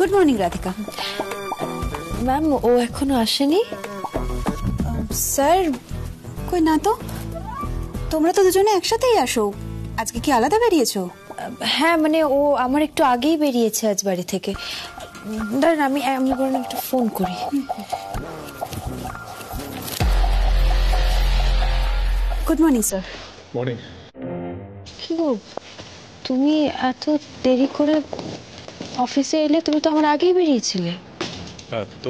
Good morning Radhika. Ma'am ও এখনো আসেনি? Sir কই না তো। তোমরা তো দুজনে একসাথেই আসো, আজকে কি আলাদা বেরিয়েছো? হ্যাঁ মানে ও আমার একটু আগেই বেরিয়েছে আজ বাড়ি থেকে। দাঁড়ান আমি বরং একটু ফোন করি। Good morning sir. মর্নিং। কি গো তুমি এত দেরি করে অফিসে এলে? তুমি তো আমার আগেই বেরিয়েছিলে। তো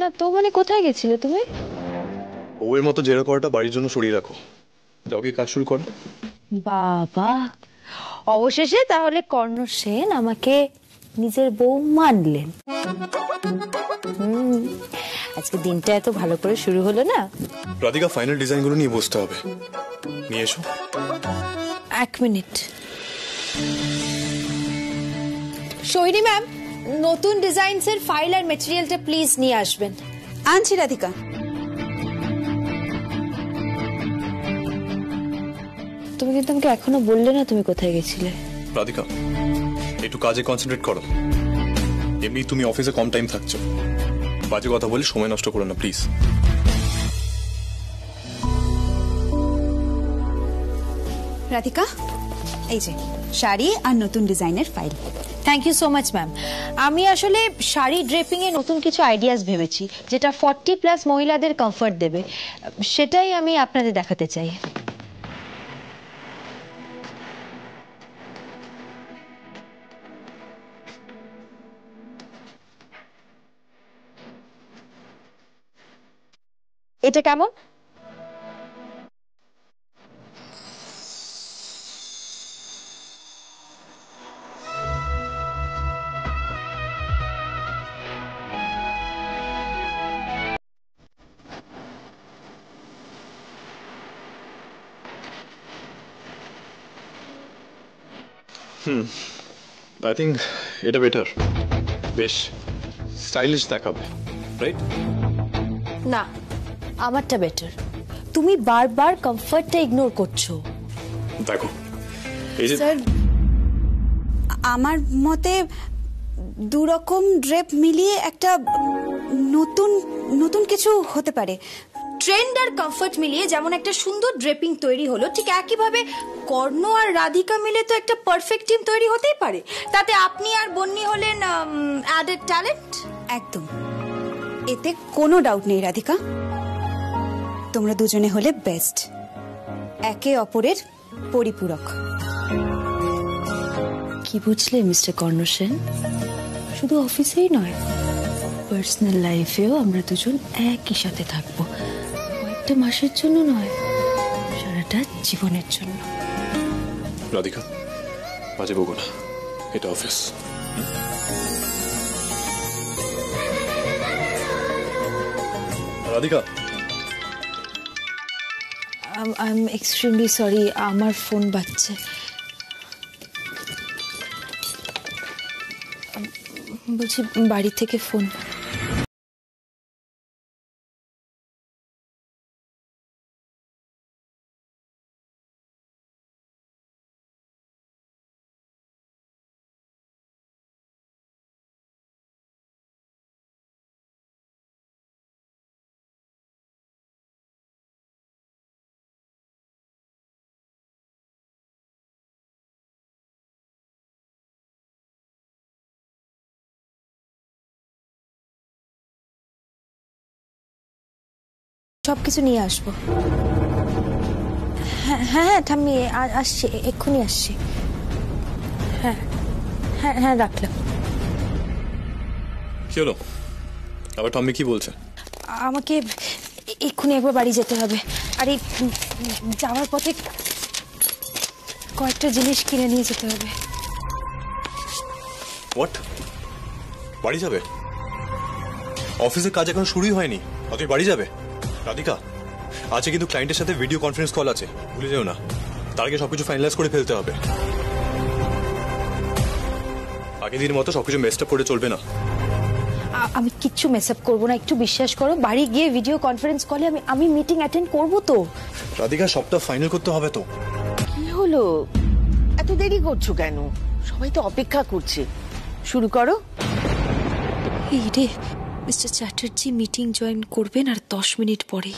না তো মানে কোথায় গেছিলে তুমি? বউয়ের মতো জেরা করাটা বাড়ির জন্য সরিয়ে রাখো, যাও কি কাজ শুরু করো। বাবা, অবশেষে তাহলে কর্ণ সেন আমাকে নিজের বউ মানলেন। আজকে দিনটা এত ভালো করে শুরু হলো না। রাধিকা ফাইনাল ডিজাইনগুলো নিয়ে বসতে হবে, নিয়ে এসো। এক মিনিট। সোহিনী ম্যাম, নতুন ডিজাইনস এর ফাইল আর মেটেরিয়ালটা প্লিজ নিয়ে আসবেন। আনছি রাধিকা। তুমি কিন্তু আমাকে এখনো বললে না তুমি কোথায় গেছিলে। রাধিকা একটু কাজে কনসেন্ট্রেট করো, এমনি তুমি অফিসে কম টাইম থাকছো, বাজে কথা বলে সময় নষ্ট করো না প্লিজ। রাধিকা এই যে শাড়ি আর নতুন ডিজাইনের file. Thank you so much ma'am. আমি আসলে শাড়ি ড্রেপিং এ নতুন কিছু আইডিয়াস ভেবেছি, যেটা 40+ মহিলাদের কমফর্ট দেবে, সেটাই আমি আপনাদের দেখাতে চাই। এটা কেমন? আই থিঙ্ক এটা বেটার, বেশ স্টাইলিশ দেখাবে, রাইট? না, আমারটা বেটার। তুমি বারবার কমফর্টটা ইগনোর করছো। দেখো এই যে স্যার আমার মতে দুরকম ড্রেপ মিলিয়ে একটা নতুন নতুন কিছু হতে পারে। ট্রেন্ড আর কমফর্ট মিলিয়ে যেমন একটা সুন্দর ড্রেপিং তৈরি হলো, ঠিক একইভাবে কর্ণ আর রাধিকা মিলে তো একটা পারফেক্ট টিম তৈরি হতেই পারে। তাতে আপনি আর বন্নি হলেন অ্যাডেড ট্যালেন্ট। একদম, এতে কোনো ডাউট নেই রাধিকা। তোমরা দুজনে হলে বেস্ট, একে অপরের পরিপূরক। কি বুঝলে মিস্টার কর্ণ সেন? শুধু অফিসেই নয়, পার্সোনাল লাইফেও আমরা দুজন একই সাথে থাকবো। কয়েকটা মাসের জন্য নয়, সারাটা জীবনের জন্য। রাধিকা বাজে বকো না, এটা office. Radhika I am extremely sorry, আমার ফোন বাজছে। বলছি বাড়ি থেকে ফোন। সবকিছু নিয়ে আসবো। হ্যাঁ হ্যাঁ ঠাম্মি আসছি, এক্ষুনি আসছি। হ্যাঁ হ্যাঁ হ্যাঁ রাখলাম। কি হলো আবার? টমি কি বলছে? আমাকে এক্ষুনি একবার বাড়ি যেতে হবে, আর এই যাওয়ার পথে কয়েকটা জিনিস কিনে নিয়ে যেতে হবে। হোয়াট? বাড়ি যাবে? অফিসের কাজ এখন শুরুই হয়নি, তুমি বাড়ি যাবে? রাধিকা আজকে কিন্তু ক্লায়েন্টের সাথে ভিডিও কনফারেন্স কল আছে, ভুলে যেও না। তার আগে সবকিছু ফাইনালাইজ করে ফেলতে হবে। আগের দিনের মতো সবকিছু মেসটা পড়ে চলবে না। আমি কিচ্ছু মেস আপ করবো না, একটু বিশ্বাস করো। বাড়ি গিয়ে ভিডিও কনফারেন্স কলে আমি মিটিং অ্যাটেন্ড করবো তো। রাধিকা সবটা ফাইনাল করতে হবে তো। কি হলো, এত দেরি করছো কেন? সবাই তো অপেক্ষা করছে, শুরু করো। এই রে, মিস্টার চ্যাটার্জি মিটিং জয়েন করবেন আর 10 মিনিট পরেই।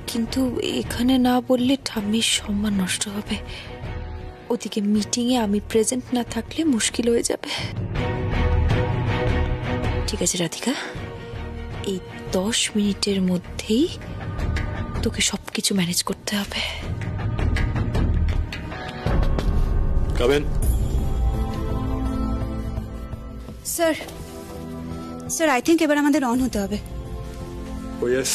কিন্তু এখানে না বললে ঠাম্মির সম্মান নষ্ট হবে। ওদিকে মিটিংয়ে আমি প্রেজেন্ট না থাকলে মুশকিল হয়ে যাবে। ঠিক আছে রাধিকা, এই 10 মিনিটের মধ্যেই তোকে সবকিছু ম্যানেজ করতে হবে। কাবেন স্যার স্যার আই থিঙ্ক এবার আমাদের অন হতে হবে। ও ইয়েস।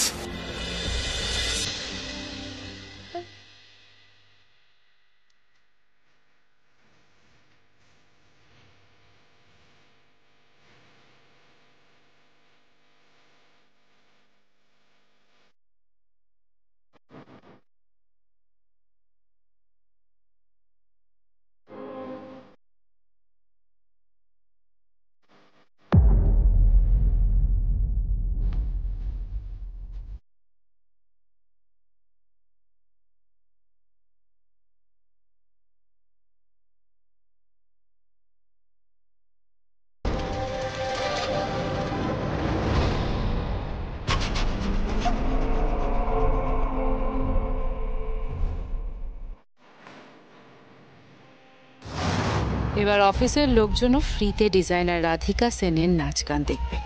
এবার অফিসের লোকজনও ফ্রিতে ডিজাইনার রাধিকা সেনের নাচ গান দেখবে।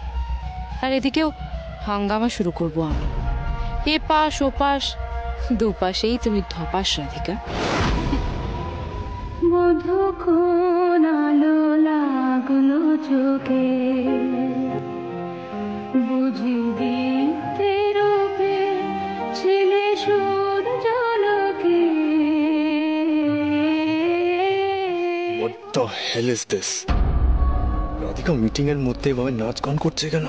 আর এদিকেও হাঙ্গামা শুরু করব আমি। এপাশ ওপাশ দুপাশেই তুমি ধপাস রাধিকা। মধুক্ষণ আলো লাগলো চোখে, বুঝি দিতে রূপে ছেলে সূর্যালোকে। What the hell is this? Radhika meeting এর মধ্যে এভাবে নাচ গান করছে কেন?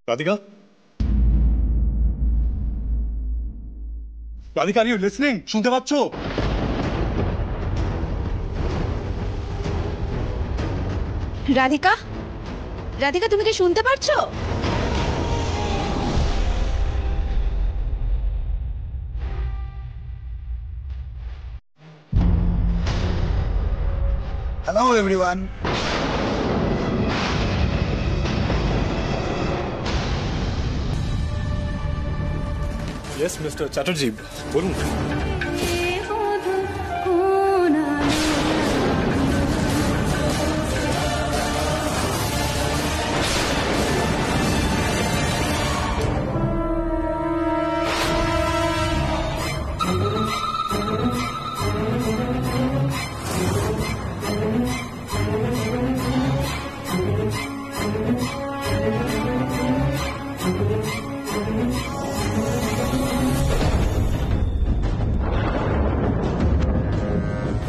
Radhika? Radhika, are you listening? শুনতে পাচ্ছো? রাধিকা, রাধিকা তুমি কি শুনতে পারছো? Hello everyone. Yes, Mr. Chatterjee, বলুন।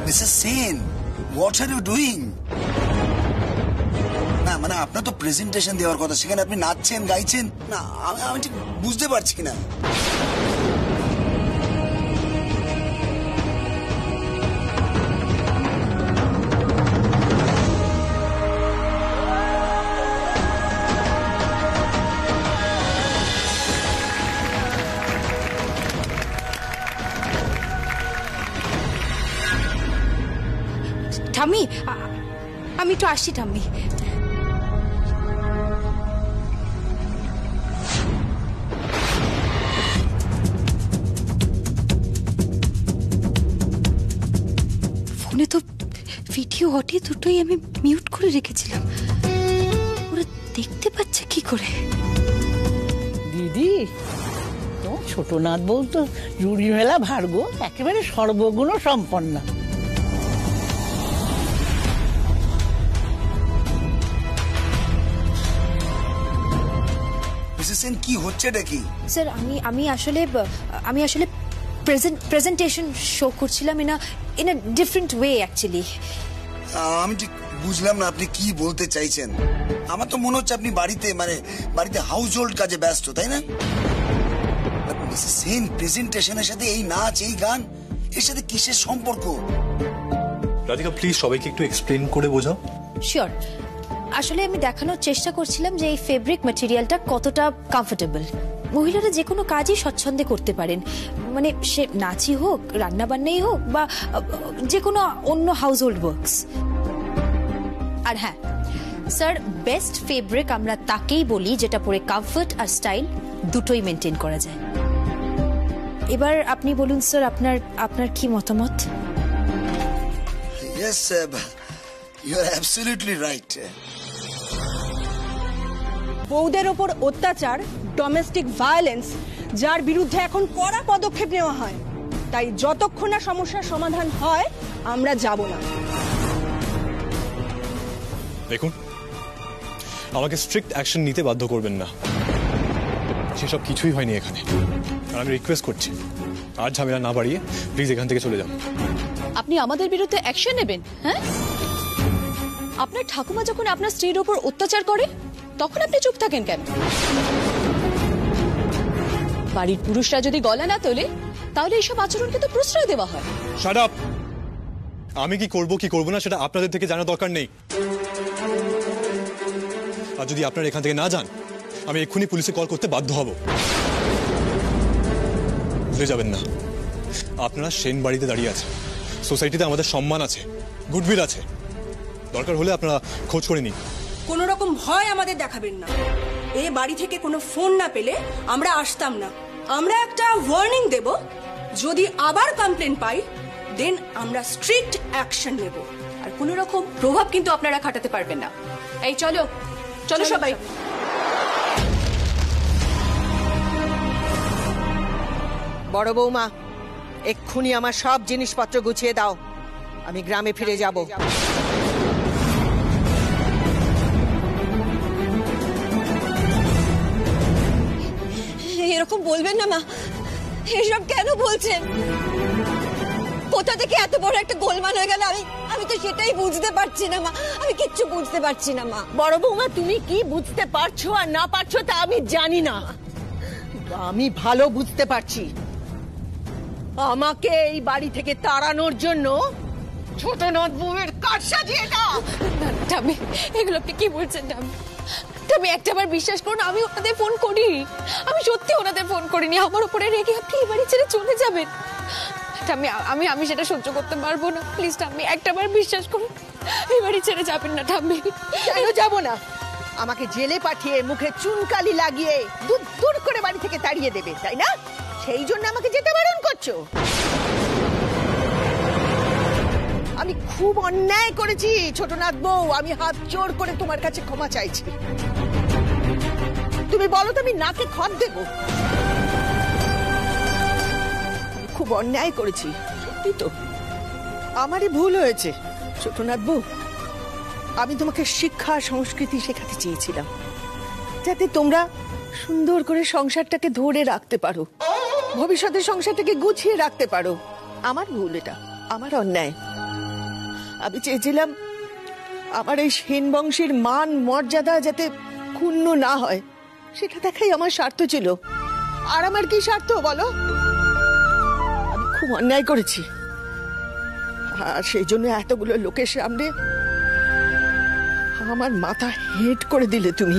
Mrs. Sen, what are you doing? না মানে আপনার তো প্রেজেন্টেশন দেওয়ার কথা, সেখানে আপনি নাচছেন গাইছেন না, আমি ঠিক বুঝতে পারছি না। ঠাম্মি, আমি একটু আসছি ঠাম্মি। ফোনে তো ভিডিও অডিও দুটোই আমি মিউট করে রেখেছিলাম, ওরা দেখতে পাচ্ছে কি করে? দিদি, তোমার ছোট নাথ বউ তো জুড়ি মেলা ভার্গ, একেবারে সর্বগুণ সম্পন্ন। মিসেস সেন, কি হচ্ছে এটা কি? স্যার আমি আসলে প্রেজেন্টেশন শো করছিলাম in a different way actually. আমি ঠিক বুঝলাম না আপনি কি বলতে চাইছেন। আমার তো মনে হচ্ছে আপনি বাড়িতে হাউস হোল্ড কাজে ব্যস্ত, তাই না? মিসেস সেন, প্রেজেন্টেশনের সাথে এই নাচ এই গান এর সাথে কিসের সম্পর্ক? রাধিকা প্লিজ সবাইকে একটু এক্সপ্লেন করে বোঝাও। শিওর, আসলে আমি দেখানোর চেষ্টা করছিলাম যে এই ফেব্রিক ম্যাটেরিয়ালটা কতটা কমফোর্টেবল। মহিলারা যে কোনো কাজই স্বচ্ছন্দে করতে পারেন, মানে সে নাচই হোক, রান্না বান্নাই হোক, বা যে কোনো অন্য হাউস হোল্ড ওয়ার্কস। আর হ্যাঁ স্যার, বেস্ট ফেব্রিক আমরা তাকেই বলি যেটা পরে কমফর্ট আর স্টাইল দুটোই মেনটেন করা যায়। এবার আপনি বলুন স্যার, আপনার আপনার কি মতামত? Yes, you are absolutely right. বউদের ওপর অত্যাচার, ডোমেস্টিক ভায়োলেন্স, যার বিরুদ্ধে এখন কড়া পদক্ষেপ নেওয়া হয়, তাই যতক্ষণ না সমস্যার সমাধান হয় আমরা যাব না। দেখুন, আমাকে স্ট্রিক্ট অ্যাকশন নিতে বাধ্য করবেন না, সেসব কিছুই হয়নি এখানে। আর আমি রিকোয়েস্ট করছি, আর ঝামেলা না বাড়িয়ে প্লিজ এখান থেকে চলে যান। আপনি আমাদের বিরুদ্ধে অ্যাকশন নেবেন? হ্যাঁ, আপনার ঠাকুমা যখন আপনার স্ত্রীর ওপর অত্যাচার করে তখন আপনি চুপ থাকেন কেন? বাড়ির পুরুষরা যদি গলা না তোলে তাহলে এইসব আচরণকে তো প্রশ্রয় দেওয়া হয়। Shut up! আমি কি করব না সেটা আপনাদের থেকে জানার দরকার নেই। আর যদি আপনারা এখান থেকে না যান, আমি এক্ষুনি পুলিশে কল করতে বাধ্য হব। ভুলে যাবেন না, আপনারা সেন বাড়িতে দাঁড়িয়ে আছেন, সোসাইটিতে আমাদের সম্মান আছে, গুডউইল আছে। দরকার হলে আপনারা খোঁজ করে নিন। কোনো রকম ভয় আমাদের দেখাবেন না। এই বাড়ি থেকে কোনো ফোন না পেলে আমরা আসতাম না। আমরা একটা ওয়ার্নিং দেব, যদি আবার কমপ্লেন পাই দেন আমরা স্ট্রিক্ট অ্যাকশন নেব। আর কোনো রকম প্রভাব কিন্তু আপনারা খাটাতে পারবেন না। এই চলো চলো সবাই। বড় বৌমা, এক্ষুনি আমার সব জিনিসপত্র গুছিয়ে দাও, আমি গ্রামে ফিরে যাব। এরকম বলবেন না মা, এসব কেন বলছেন? কোথা থেকে এত বড় একটা গোলমাল হয়ে গেল আমি তো সেটাই বুঝতে পারছি না মা, আমি কিচ্ছু বুঝতে পারছি না মা। বড় বৌমা, তুমি কি বুঝতে পারছো আর না পারছো তা আমি জানি না, আমি ভালো বুঝতে পারছি। আমাকে এই বাড়ি থেকে তাড়ানোর জন্য ছোট নদ বউয়ের কারসাজি এটা। টামি, এগুলো আপনি কি বলছেন? টামি একটাবার বিশ্বাস করুন, আমি ওনাদের ফোন করি, আমি সত্যি ওনাদের ফোন করিনি। আমার উপরে রেগে আপনি এই বাড়ি ছেড়ে চলে যাবেন? টামি, আমি সেটা সহ্য করতে পারবো না। প্লিজ টামি, একটাবার বিশ্বাস করুন, এই বাড়ি ছেড়ে যাবেন না। টামি, কেন যাব না? আমাকে জেলে পাঠিয়ে মুখে চুনকালি লাগিয়ে দূর করে বাড়ি থেকে তাড়িয়ে দেবে, তাই না? সেই জন্য আমাকে যেতে বারণ করছো? আমি খুব অন্যায় করেছি ছোটনাথ বউ, আমি হাত জোড় করে তোমার কাছে ক্ষমা চাইছি। তুমি বলো তো আমি নাকে খত দেব? খুব অন্যায় করেছি, সত্যি তো, আমারই ভুল হয়েছে। ছোটনাথ বউ, আমি তোমাকে শিক্ষা সংস্কৃতি শেখাতে চেয়েছিলাম, যাতে তোমরা সুন্দর করে সংসারটাকে ধরে রাখতে পারো, ভবিষ্যতের সংসারটাকে গুছিয়ে রাখতে পারো। আমার ভুল এটা, আমার অন্যায়। আমি চেয়েছিলাম আমার এই সেন বংশের মান মর্যাদা যাতে ক্ষুণ্ণ না হয়, সেটা দেখাই আমার স্বার্থ ছিল। আর আমার কি স্বার্থ বলো? আমি খুব অন্যায় করেছি, আর সেই জন্য এতগুলো লোকের সামনে আমার মাথা হেট করে দিলে তুমি।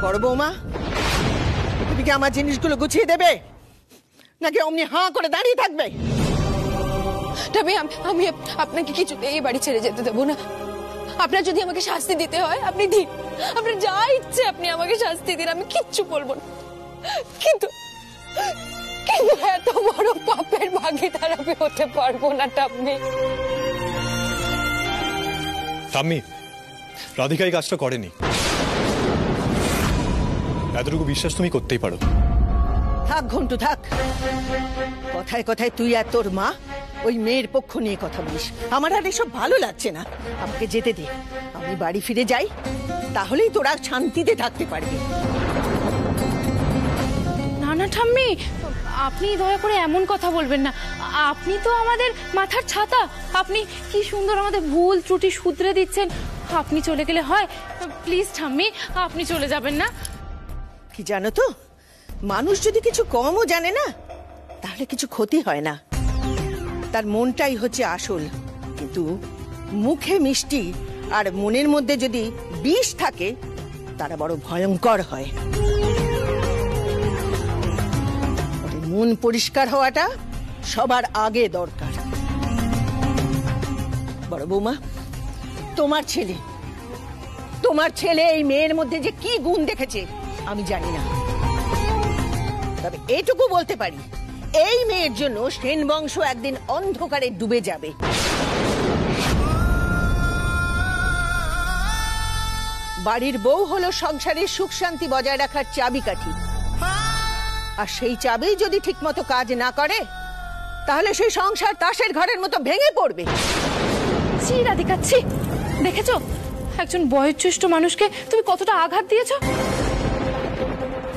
বড় বৌমা, তুমি কি আমার জিনিসগুলো গুছিয়ে দেবে, নাকি অমনি হাঁ করে দাঁড়িয়ে থাকবে? আমি আপনাকে কিছুতে এই বাড়ি ছেড়ে যেতে দেবো না। আপনার যদি আমাকে শাস্তি দিতে হয় আপনি দিন, আপনার যা ইচ্ছে আপনি আমাকে শাস্তি দিন, আমি কিচ্ছু বলবো না। কিন্তু এত বড় পাপের ভাগীদার আমি হতে পারবো না। টাম্মি, রাধিকা এই কাজটা করেনি, এতটুকু বিশ্বাস তুমি করতেই পারো। থাক ঘন্টু থাক, কথায় কথায় তুই আর তোর মা ওই মেয়ের পক্ষ নিয়ে কথা বলিস। আমার আর এসব ভালো লাগছে না, আমাকে যেতে দে, আমি বাড়ি ফিরে যাই, তাহলেই তোরা শান্তিতে থাকতে পারবি। না না ঠাম্মি, আপনি দয়া করে এমন কথা বলবেন না। আপনি তো আমাদের মাথার ছাতা, আপনি কি সুন্দর আমাদের ভুল ত্রুটি শুধরে দিচ্ছেন। আপনি চলে গেলে হয়? প্লিজ ঠাম্মি, আপনি চলে যাবেন না। কি জানো তো, মানুষ যদি কিছু কমও জানে না, তাহলে কিছু ক্ষতি হয় না, তার মনটাই হচ্ছে আসল। কিন্তু মুখে মিষ্টি আর মনের মধ্যে যদি বিষ থাকে, তারা বড় ভয়ঙ্কর হয়। ওদের মন পরিষ্কার হওয়াটা সবার আগে দরকার। বড় বৌমা, তোমার ছেলে এই মেয়ের মধ্যে যে কি গুণ দেখেছে আমি জানি না, তবে এটুকু বলতে পারি, এই মেয়ের জন্য সেন বংশ একদিন অন্ধকারে ডুবে যাবে। বাড়ির বউ হলো সংসারের সুখ শান্তি বজায় রাখার চাবিকাঠি, আর সেই চাবি যদি ঠিকমতো কাজ না করে তাহলে সেই সংসার তাসের ঘরের মতো ভেঙে পড়বে। ছি রাধিকা, ছি। দেখেছো একজন বয়োজ্যেষ্ঠ মানুষকে তুমি কতটা আঘাত দিয়েছো?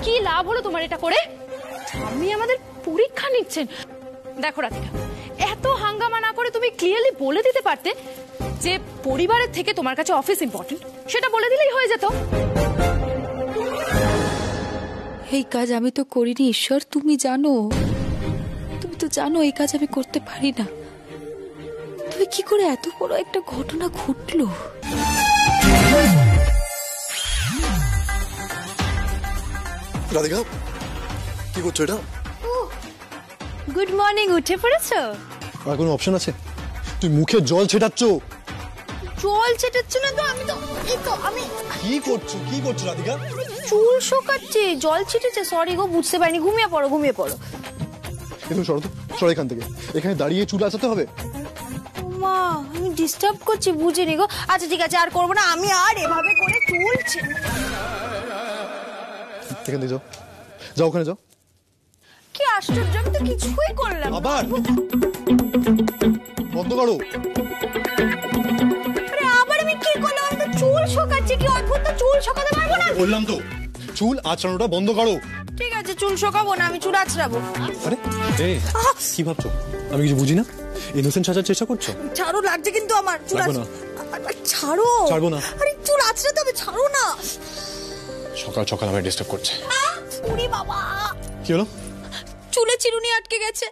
কি লাভ হলো তোমার এটা করে? আমি আমাদের পরীক্ষা নিচ্ছেন। দেখো রাধিকা, এত হাঙ্গামা না করে তুমি ক্লিয়ারলি বলে দিতে পারতে যে পরিবারের থেকে তোমার কাছে অফিস ইম্পর্টেন্ট, সেটা বলে দিলেই হয়ে যেত। এই কাজ আমি তো করিনি ঈশ্বর, তুমি জানো, তুমি তো জানো এই কাজ আমি করতে পারি না। তবে কি করে এত বড় একটা ঘটনা ঘটলো? রাধিকা, কি করছো এটা? গুড মর্নিং, উঠে পড়েছো? আর কোনো অপশন আছে? তুই মুখে জল ছেটাচ্ছ। জল ছেটাচ্ছ না তো? আমি তো এই তো আমি কি করছো রাধিকা? চুল শোকাচ্ছি, জল ছিটেছে। সরি গো, বুঝতে পারিনি। ঘুমিয়ে পড়ো। কিন্তু সর এখান থেকে। এখানে দাঁড়িয়ে চুল আসাতে হবে? মা, আমি ডিস্টার্ব করছি, বুঝিনি গো। আচ্ছা ঠিক আছে, আর করবো না আমি। আর এভাবে করে চুল এখান থেকে যাও, ওখানে যাও। কি আশ্চর্য, আমি তো কিছুই করলাম। আবার বন্ধ করো। আরে আবার আমি কি করলাম? আমি তো চুল শোকাচ্ছি। কি অদ্ভুত, তো চুল শোকাতে পারবো না? বললাম তো চুল আঁচড়ানোটা বন্ধ করো। ঠিক আছে, চুল শোকাবো না, আমি চুল আঁচড়াবো। আরে কি ভাবছো? আমি কিছু বুঝি না? ইনোসেন্ট সাজার চেষ্টা করছো? ছাড়ো, লাগছে কিন্তু আমার চুল। ছাড়বো না। আরে চুল আঁচড়াতে হবে, ছাড়ো না। সকাল আমায় ডিস্টার্ব করছে। ওরে বাবা, কি হলো? চুলে চিরুনি আটকে গেছে।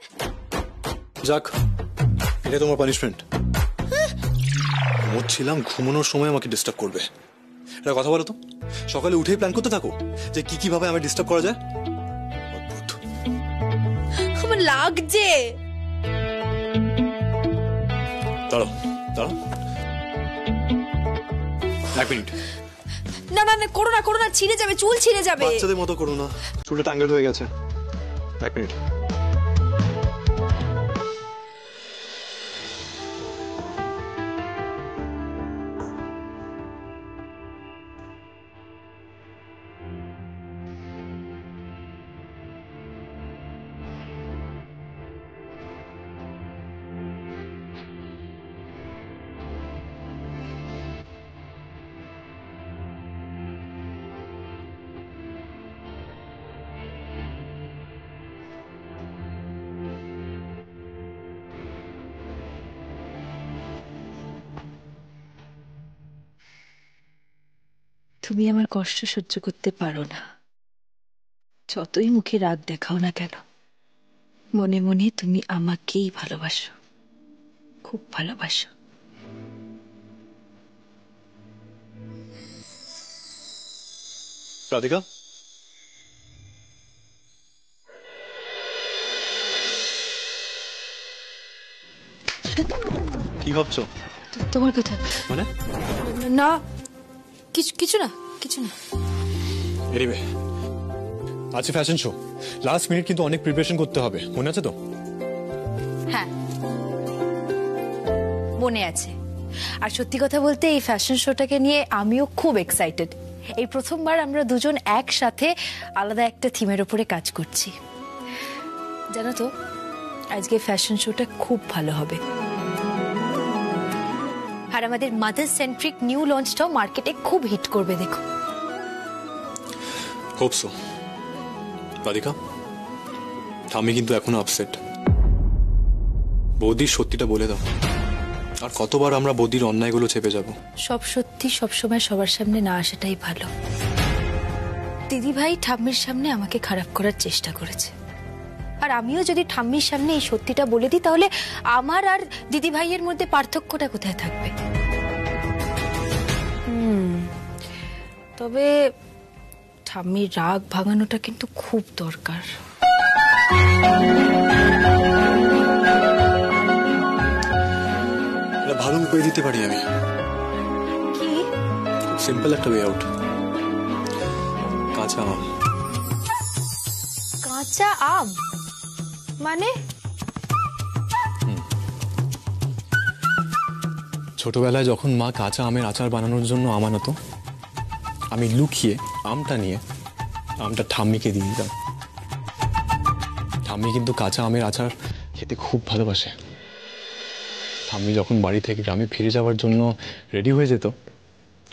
যাক, এটা তোমার পানিশমেন্ট। ঘুমোচ্ছিলাম, ঘুমানোর সময় আমাকে ডিস্টার্ব করবে। এটা কথা বলো তো, সকালে উঠেই প্ল্যান করতে থাকো যে কি ভাবে আমায় ডিস্টার্ব করা যায়। অদ্ভুত। আমার লাগছে। দাঁড়াও 1 মিনিট। না, করো না, ছিঁড়ে যাবে, চুল ছিঁড়ে যাবে। বাচ্চাদের মতো করো না, চুলটা টাঙ্গেল হয়ে গেছে। 1 মিনিট। তুমি আমার কষ্ট সহ্য করতে পারো না, যতই মুখে রাগ দেখাও না কেন। মনে মনে তুমি আমাকেই ভালোবাসো, খুব ভালোবাসো। রাধিকা, কি ভাবছো? তোমার কথা মানে? না, কিছু না। এনিওয়ে, আজকে ফ্যাশন শো, লাস্ট মিনিট কিন্তু অনেক প্রিপারেশন করতে হবে, মনে আছে তো? হ্যাঁ, মনে আছে। আর সত্যি কথা বলতে এই ফ্যাশন শোটাকে নিয়ে আমিও খুব এক্সাইটেড। এই প্রথমবার আমরা দুজন একসাথে আলাদা একটা থিমের উপরে কাজ করছি। জানো তো, আজকে ফ্যাশন শোটা খুব ভালো হবে। আর আমাদের মাদার সেন্ট্রিক নিউ লঞ্চটাও মার্কেটে খুব হিট করবে, দেখো। Hope so. রাধিকা, আমি কিন্তু এখনো আপসেট। বৌদির সত্যিটা বলে দাও। আর কতবার আমরা বৌদির অন্যায়গুলো চেপে যাব? সব সত্যি সবসময় সবার সামনে না আসাটাই ভালো। দিদি ভাই ঠাম্মির সামনে আমাকে খারাপ করার চেষ্টা করেছে, আর আমিও যদি ঠাম্মির সামনে এই সত্যিটা বলে দিই তাহলে আমার আর দিদি ভাইয়ের মধ্যে পার্থক্যটা কোথায় থাকবে? তবে ঠাম্মির রাগ ভাঙানোটা কিন্তু খুব দরকার। ভালো উপায় দিতে পারি আমি। কি? সিম্পল একটা ওয়ে আউট। কাঁচা আম। কাঁচা আম মানে? ছোটবেলায় যখন মা কাঁচা আমের আচার বানানোর জন্য আম আনতো, আমি লুকিয়ে আমটা নিয়ে আমটা ঠাম্মিকে দিয়ে দিতাম। ঠাম্মি কিন্তু কাঁচা আমের আচার খেতে খুব ভালোবাসে। ঠাম্মি যখন বাড়ি থেকে গ্রামে ফিরে যাওয়ার জন্য রেডি হয়ে যেত,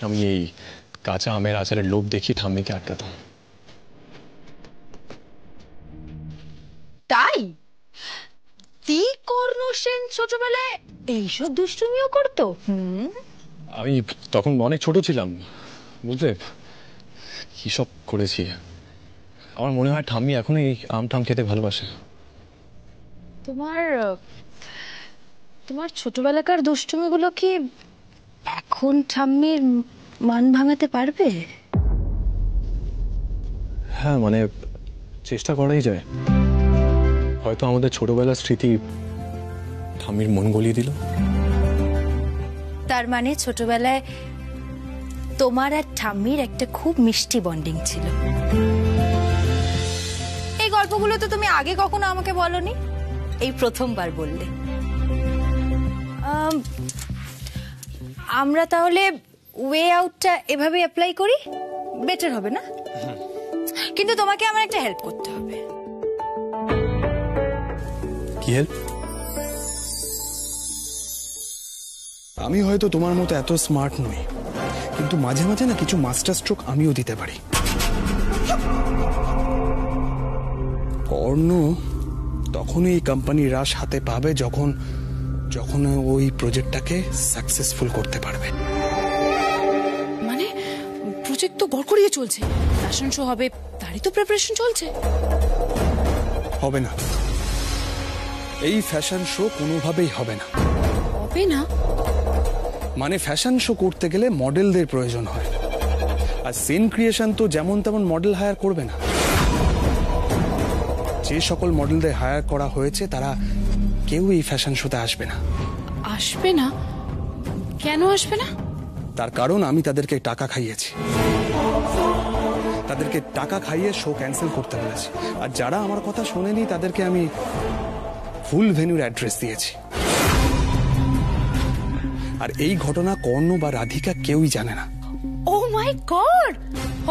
আমি এই কাঁচা আমের আচারের লোভ দেখিয়ে ঠাম্মিকে আটকাতাম। তাই কর্ণ সেন ছোটবেলায় এইসব দুষ্টুমিও করতো? আমি তখন অনেক ছোট ছিলাম, বুঝলে, কি সব করেছি। আমার মনে হয় ঠাম্মি এখনো এই আম টাম খেতে ভালোবাসে। তোমার ছোটবেলাকার দুষ্টুমিগুলো কি এখন ঠাম্মির মান ভাঙাতে পারবে? হ্যাঁ, মানে চেষ্টা করাই যায়। হয়তো আমাদের ছোটবেলার স্মৃতি ঠাম্মির মন গলিয়ে দিল। তার মানে ছোটবেলায় তোমার আর ঠাম্মির একটা খুব মিষ্টি বন্ডিং ছিল। এই গল্পগুলো তো তুমি আগে কখনো আমাকে বলনি, এই প্রথমবার বললে। আমরা তাহলে ওয়ে আউটটা এভাবে অ্যাপ্লাই করি, বেটার হবে না? কিন্তু তোমাকে আমার একটা হেল্প করতে হবে। কি হেল্প? আমি হয়তো তোমার মতো এত স্মার্ট নই, কিন্তু মাঝে মাঝে না কিছু মাস্টার স্ট্রোক আমিও দিতে পারি। কর্ণ তখনই এই কোম্পানির রাশ হাতে পাবে যখন যখন ওই প্রজেক্টটাকে সাকসেসফুল করতে পারবে। মানে প্রজেক্ট তো গড়গড়িয়ে চলছে, ফ্যাশন শো হবে, তারই তো প্রিপারেশন চলছে। হবে না, এই ফ্যাশন শো কোনোভাবেই হবে না। হবে না মানে ফ্যাশন শো করতে গেলে মডেলদের প্রয়োজন হয়, আর সেন ক্রিয়েশন তো যেমন তেমন মডেল হায়ার করবে না। যে সকল মডেলদের হায়ার করা হয়েছে তারা কেউ এই ফ্যাশন শোতে আসবে না। আসবে না? কেন আসবে না? তার কারণ আমি তাদেরকে টাকা খাইয়েছি, তাদেরকে টাকা খাইয়ে শো ক্যান্সেল করতে বলেছি। আর যারা আমার কথা শোনেনি তাদেরকে আমি ফুল ভেন্যুর অ্যাড্রেস দিয়েছি। আর এই ঘটনা কর্ণ বা রাধিকা কেউই জানে না। Oh my god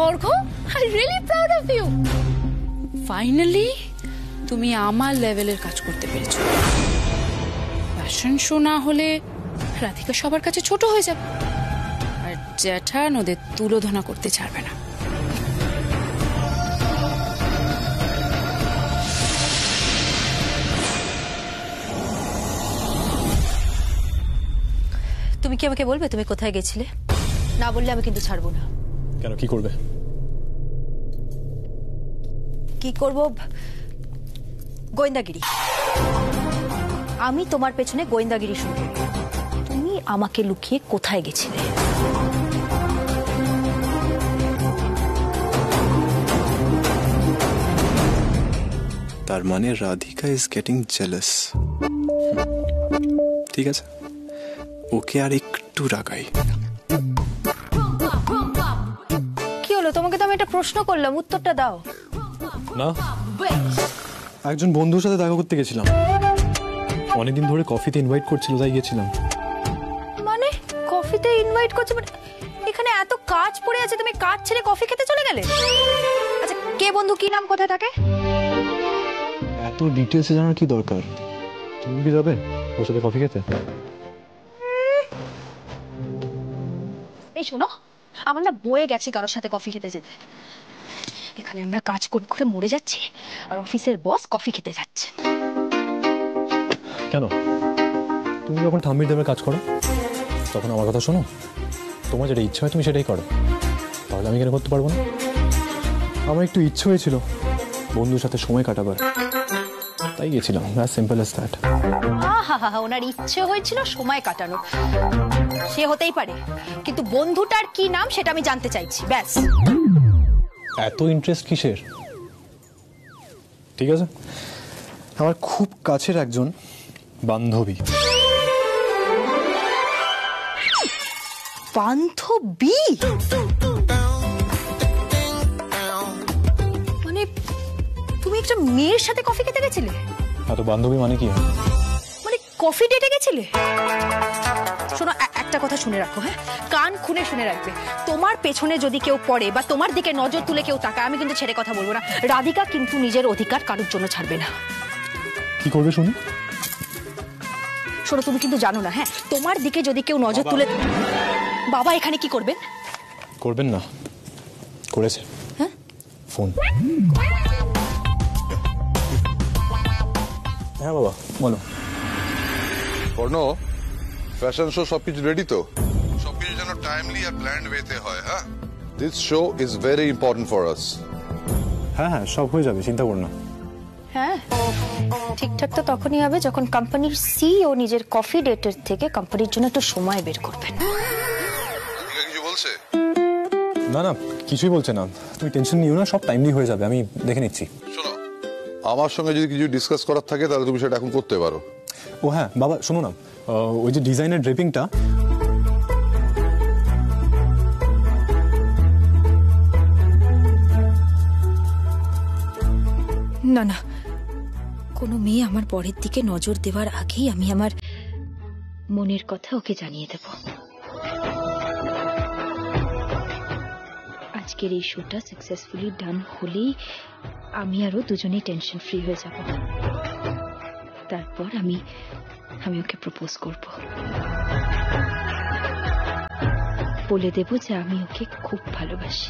Argha, I really proud of you. Finally তুমি আমার লেভেলের কাজ করতে পেরেছো। ফ্যাশন শো না হলে রাধিকা সবার কাছে ছোট হয়ে যাবে, আর জ্যাঠান ওদের তুলোধনা করতে ছাড়বে না। তুমি কি আমাকে বলবে তুমি কোথায় গেছিলে? না বললে আমি কিন্তু ছাড়বো না। কেন, কি করবে? কি করব? গোয়েন্দাগিরি। আমি তোমার পেছনে গোয়েন্দাগিরি শুরু করব। তুমি আমাকে লুকিয়ে কোথায় গেছিলে? তার মানে রাধিকা ইজ গেটিং জেলাস। ঠিক আছে, ওকে আর একটু রাগাই। কি হলো? তোমাকে তো আমি একটা প্রশ্ন করলাম, উত্তরটা দাও। না, একজন বন্ধুর সাথে দেখা করতে গেছিলাম। অনেকদিন ধরে কফিতে ইনভাইট করছিল, তাই গেছিলাম। মানে কফিতে ইনভাইট করছে? মানে এখানে এত কাজ পড়ে আছে, তুমি কাজ ছেড়ে কফি খেতে চলে গেলে? আচ্ছা, কে বন্ধু, কি নাম, কোথায় থাকে? এত ডিটেলসে জানার কি দরকার? তুমি কি যাবে ওর সাথে কফি খেতে? এই শোনো, আমার না বয়ে গেছে কারোর সাথে কফি খেতে যেতে। এখানে আমরা কাজ করে করে মরে যাচ্ছি, আর অফিসের বস কফি খেতে যাচ্ছে। কেন? তুমি যখন ঠাম্মির দেবের কাজ করো তখন আমার কথা শোনো। তোমার যেটা ইচ্ছা হয় তুমি সেটাই করো, তাহলে আমি কেন করতে পারবো না? আমার একটু ইচ্ছে হয়েছিল বন্ধুর সাথে সময় কাটাবার, তাই গেছিলাম, অ্যাজ সিম্পল অ্যাজ দ্যাট। আহা, ওনার ইচ্ছে হয়েছিল সময় কাটানো, সে হতেই পারে, কিন্তু বন্ধুটার কি নাম সেটা আমি জানতে চাইছি, ব্যাস। এত ইন্টারেস্ট কিসের? ঠিক আছে, আমার খুব কাছের একজন বান্ধবী। বান্ধবী? মানে তুমি একটা মেয়ের সাথে কফি খেতে গেছিলে? এত বান্ধবী মানে কি? মানে কফি ডেটে গেছিলে? শোনো, একটা কথা শুনে রাখো, হ্যাঁ, কান খুলে শুনে রাখবে। তোমার পেছনে যদি কেউ পড়ে বা তোমার দিকে নজর তুলে কেউ তাকায়, আমি কিন্তু ছেড়ে কথা বলবো না। রাধিকা কিন্তু নিজের অধিকার কারোর জন্য ছাড়বে না। কি করবে শুনি? শোনো, তুমি কিন্তু জানো না, হ্যাঁ, তোমার দিকে যদি কেউ নজর তুলে। বাবা এখানে কি করবেন? করবেন না, করেছে। হ্যাঁ, ফোন। হ্যাঁ বাবা বলো। কর্ণ, ফ্যাশন শো সবকিছু রেডি তো? সবকিছু যেন টাইমলি আর প্ল্যান্ড ওয়েতে হয়। হ্যাঁ, this show is very important for us. হ্যাঁ হ্যাঁ, সব হয়ে যাবে, চিন্তা করো না। হ্যাঁ, ঠিকঠাক তো তখনই হবে যখন কোম্পানির সিইও নিজের কফি ডেটের থেকে কোম্পানির জন্য একটু সময় বের করবেন। কিছু বলছে? না না, কিছুই বলছে না, তুমি টেনশন নিও না, সব টাইমলি হয়ে যাবে, আমি দেখে নিচ্ছি। শোনো, আমার সঙ্গে যদি কিছু ডিসকাস করার থাকে তাহলে তুমি সেটা এখন করতে পারো। ও হ্যাঁ বাবা, শোনো না, ওই যে ডিজাইনের ড্রেপিংটা, না না, কোনো মেয়ে আমার পরের দিকে নজর দেওয়ার আগেই আমি আমার মনের কথা ওকে জানিয়ে দেব। আজকের এই শোটা সাকসেসফুলি ডান হলেই আমি আরো দুজনেই টেনশন ফ্রি হয়ে যাব। তারপর আমি ওকে প্রপোজ করব, বলে দেব যে আমি ওকে খুব ভালোবাসি।